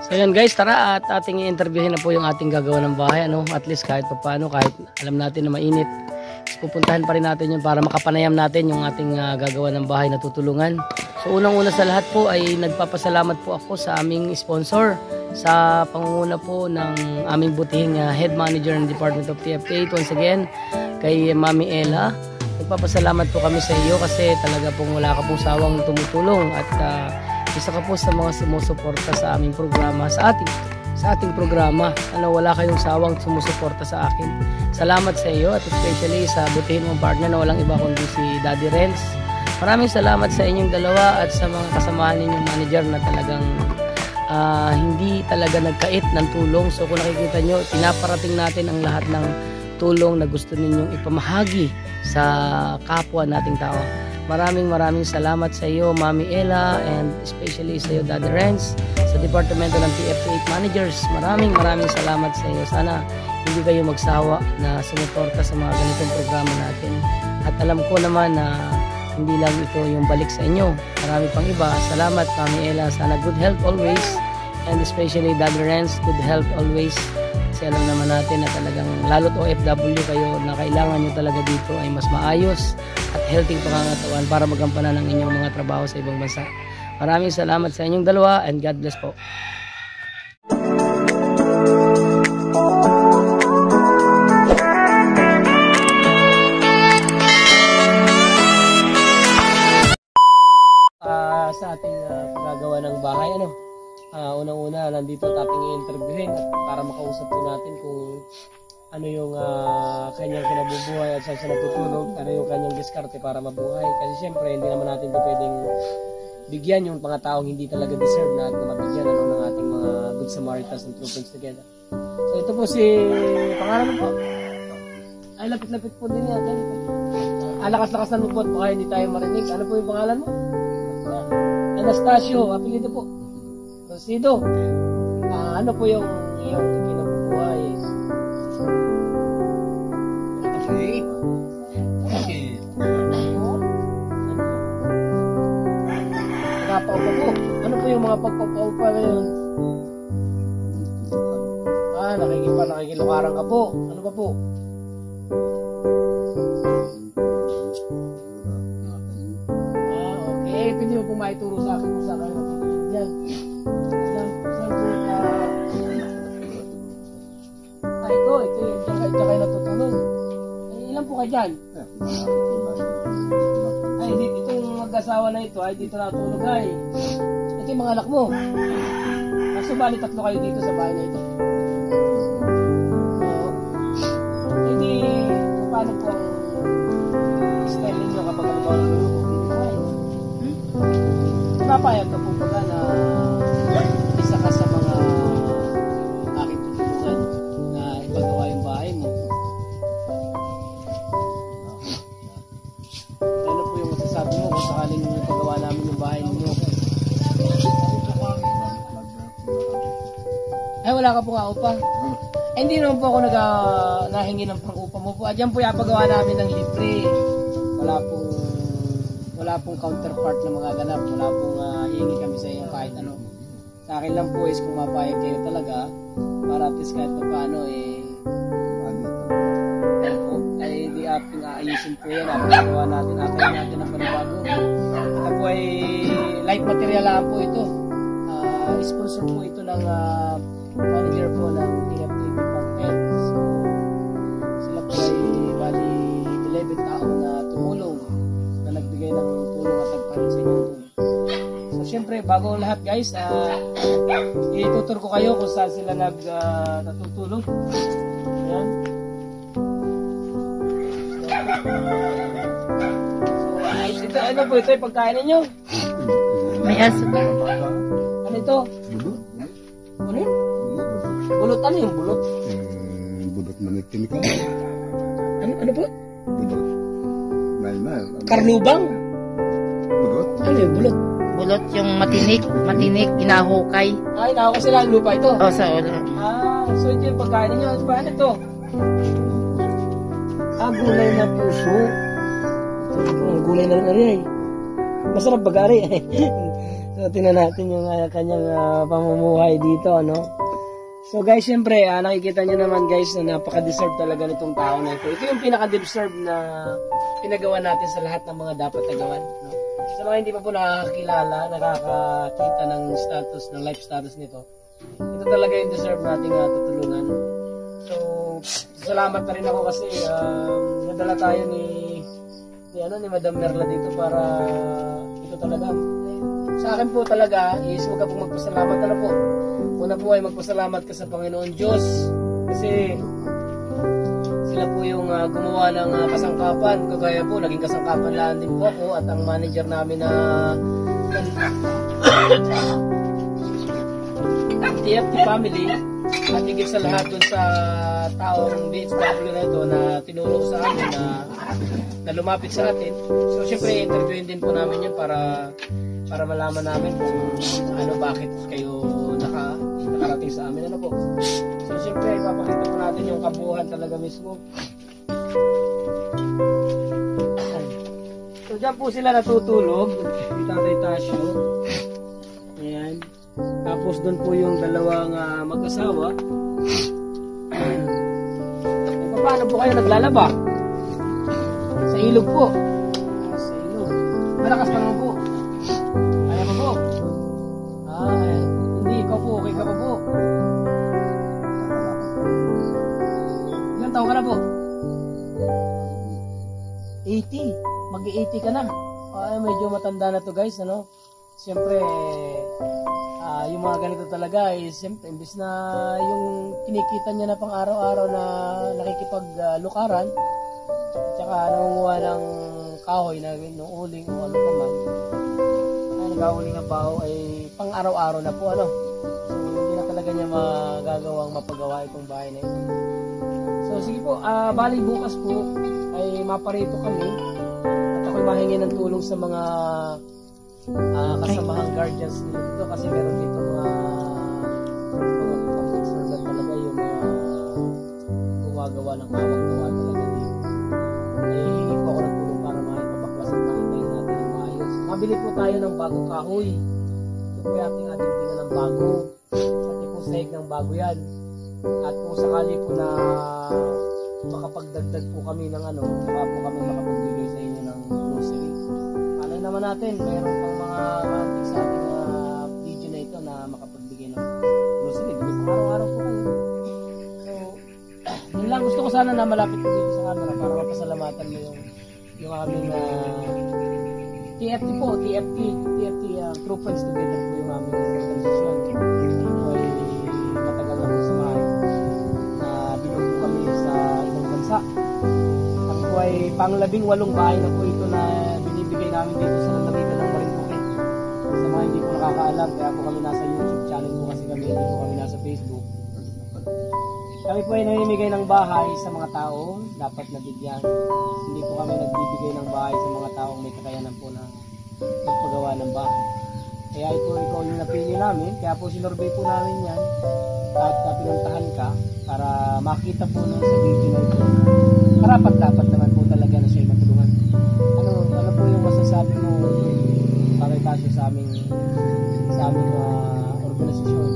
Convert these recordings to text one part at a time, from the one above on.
So yan guys, tara at ating i-interviewin na po yung ating gagawa ng bahay, ano? At least kahit paano, kahit alam natin na mainit, pupuntahan pa rin natin yun para makapanayam natin yung ating gagawa ng bahay na tutulungan. So unang-una sa lahat po ay nagpapasalamat po ako sa aming sponsor, sa pangunguna po ng aming butihing head manager ng Department of TFT8. Once again, kay Mami Ella, nagpapasalamat po kami sa iyo kasi talaga pong wala ka pong sawang tumutulong at isa ka po sa mga sumusuporta sa aming programa, sa ating programa. Wala kayong sawang sumusuporta sa akin. Salamat sa iyo at especially sa butihin mong partner na walang iba kundi si Daddy Renz. Maraming salamat sa inyong dalawa at sa mga kasamahan ninyong manager na talagang hindi talaga nagkait ng tulong. So kung nakikita nyo, pinaparating natin ang lahat ng tulong na gusto ninyong ipamahagi sa kapwa nating tao. Maraming salamat sa iyo, Mami Ella, and especially sa iyo, Daddy Renz, sa Departamento ng TFT8 Managers. Maraming salamat sa iyo. Sana hindi kayo magsawa na sumuporta sa mga ganitong programa natin. At alam ko naman na hindi lang ito yung balik sa inyo. Marami pang iba. Salamat, Mami Ella. Sana good health always. And especially Daddy Renz, good health always. Kasi alam naman natin na talagang lalo't OFW kayo na kailangan nyo talaga dito ay mas maayos at healthy pangangatawan para magampanan ang inyong mga trabaho sa ibang bansa. Maraming salamat sa inyong dalawa and God bless po. Sa ating paggagawa ng bahay, unang-una nandito ating i-interviewin at para makausap po natin kung ano yung kanyang kinabubuhay at saan siya natutulog, ano yung kanyang diskarte para mabuhay. Kasi siyempre hindi naman natin ito pwedeng bigyan yung mga taong hindi talaga deserve na mabigyan ng ating mga Good Samaritans and True Friends Together. So ito po si pangalan po. Ay lapit-lapit po din yan. Lakas-lakas ng lupot baka hindi tayo marinig. Ano po yung pangalan mo? Anastasio, apelido po. Sido, ano po yung iyong kinabubuhay? Pagpapaupa po. Ano po yung mga pagpapaupa ngayon? Nakikilukarang ka po. Ano pa po? Okay. Pwede mo po maituro sa akin kung saan kayo natutulog yan. Ito yung kayo natutulog. Ilan po kayo dyan? Ay, itong mag-asawa na ito ay dito natulog ay. Ito yung mga anak mo. Kaso bali 3 kayo dito sa bahay na ito. Hindi, paano po ang style ninyo kapag ano ba ang napayag ka po pala na isa ka sa mga aking tutulungan na ipagawa yung bahay mo. Ano po yung masasabi mo kung sakaling ipagawa namin yung bahay ninyo? Ay wala ka po nga upa. Hindi naman po ako nahingi ng pang-upa mo po. Diyan po ipagawa namin ng libre. Wala pong counterpart na magaganap. Wala pong hihingi kami sa iyo kahit ano. Sa akin lang po is kung mapayag kayo talaga para at least kahit paano ay di ating aayusin po yan. Gawa natin, akayin natin ang panibago. Ito po ay light material lang po ito. Sponsor po ito ng manager po ng TFT Department. So, sila po ay bali 11 tao na tumulong na nagbigay ng tulong at nagpalit sa inyong tulong. So syempre bago lahat guys, itutur ko kayo kung saan sila natutulog. Ayan. So ito, ano po ito yung pagkain ninyo? May aso. Ano ito? Ano yun? Bulot, ano yung bulot? Bulot manitin ka. Ano po? Bulot. Karlubang? Bulot? Ano yung bulot? Bulot yung matinik, inahukay. Ay, nakakos sila ang lupa ito? O, sa ulo. So ito yung pagkain ninyo. Ano ito? Gulay na puso. Ito, gulay na rin. Masarap bagari. So, tingnan natin yung kanyang pamumuhay dito, ano. So guys, syempre, nakikita nyo naman guys na napaka-deserve talaga nitong tao na ito. Ito yung pinaka-deserve na pinagawa natin sa lahat ng mga dapat nagawan. No? Sa mga hindi pa po nakakakilala, nakakakita ng status, ng life status nito, ito talaga yung deserve nating tutulungan. So, salamat na rin ako kasi nadala tayo ni Madam Merla dito para ito talaga. Sa akin po talaga is huwag ka pong magpasalamat. Ano po? Una po ay magpasalamat ka sa Panginoon Diyos kasi sila po yung gumawa ng kasangkapan. Kagaya po, naging kasangkapan lang din po ako at ang manager namin na TFT family at higit sa lahat dun sa taong DHW na ito na tinulong sa amin na lumapit sa atin. So syempre interviewin din po namin yun para malaman namin kung bakit kayo nakarating sa amin. Ano po? So syempre ipapakita po natin yung kabuuan talaga mismo. So dyan po sila natutulog. Kita tayo Tasyo. Ayan. Tapos doon po yung dalawang mag-asawa. Paano po kayo naglalaba? Sa ilog po. Sa ilog. Malakas naman po. Kaya pa po. Hindi, ikaw po. Okay ka pa po. Ilang taon ka na po? 80. Mag-80 ka na. Medyo matanda na to guys. Ano? Siyempre, yung mga ganito talaga siyempre, imbis na yung kinikita niya na pang araw-araw na nakikipaglukaran tsaka nangunguha ng kahoy na uling o ano pa man nag-auling ng baho ay pang araw-araw na po ano. So hindi na talaga niya magagawang mapagawa itong bahay na ito. So sige po, bali bukas po ay maparito kami at ako'y mahingi ng tulong sa mga kasamahang guardians dito kasi meron dito mga public servant talaga yung mga gumagawa ng kawang-gawa talaga dito. Ay hingi po ako ng tulong para makipabaklas at makitayin natin ng maayos. Mabili po tayo ng bagong kahoy. Ito po yung ating tingnan ng bago. Pati po sahig ng bago yan. At kung sakali po na makapagdagdag po kami ng saka po kami makapagbigay sa inyo ng grocery. Alay naman natin, mayroon pang mga mantik sa ating video na ito na makapagbigay ng grocery. Bigay pang araw-araw po kayo. So, yun lang. Gusto ko sana na malapit ko dito sa camera para mapasalamatan mo yung aming TFT po. TFT True Friends Together po yung aming organisasyon. Ito ay matagal na po sa bahay na binuo po kami sa ibang bansa. Kami po ay pang-18 bahay na po ito na binibigay namin dito sa Lalawigan ng Marinduque. Sa mga hindi po nakakaalam, kaya po kami nasa YouTube channel po kasi kami, hindi po kami nasa Facebook. Kami po ay namimigay ng bahay sa mga taong dapat nabigyan. Hindi po kami nagbibigay ng bahay sa mga taong may kakayanan po na magpagawa ng bahay. Kaya ito ikaw yung napili namin, kaya po sinurbay po namin yan at pinuntahan ka para makita po nun sa video na ito. Karapat-dapat naman po talaga na siya'y matulungan. Ano po yung masasabi mo para itasyo sa aming organisasyon?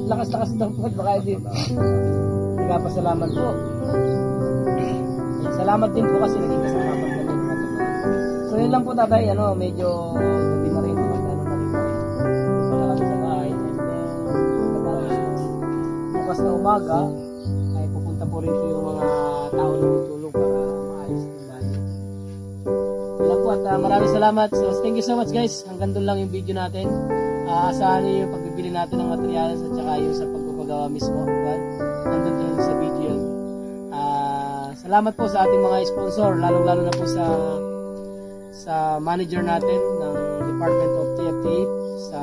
Lakas-lakas daw po, baka hindi. Nagpapasalamat po. Salamat din po kasi naging kasalamat kami. So yun lang po tatay, medyo gabi na rin. Wala kami sa bahay. And then, bukas na umaga, ay pupunta po rito yung mga tao na tutulong para maayos ng bahay. Wala po at maraming salamat. So thank you so much guys. Hanggang doon lang yung video natin. Asahan niyo yung pagbibili natin ng materials at saka yung sa pagpapagawa mismo. Nandun din sa video yun. Salamat po sa ating mga sponsor, lalong-lalo na po sa manager natin ng Department of TFT, sa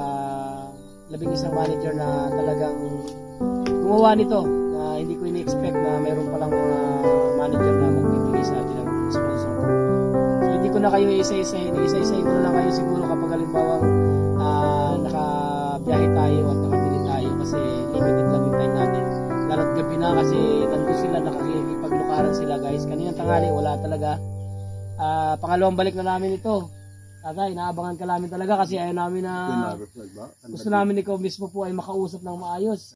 11 manager na talagang gumawa nito na hindi ko ini-expect na mayroon palang mga manager na magbibigay sa atin ng sponsor. So hindi ko na kayo isa-isahin ko na lang kayo siguro kapag halimbawa nakabiyahe tayo at nakabili tayo kasi limited lang yung time natin. Lalo't gabi na kasi nandun sila nakikipaglukaran sila guys. Kaninang tanghali wala talaga. Pangalawang balik na namin ito. Tatay, inaabangan ka namin talaga kasi ayaw namin na Pinareflag ba? gusto namin ikaw mismo po ay makausap ng maayos.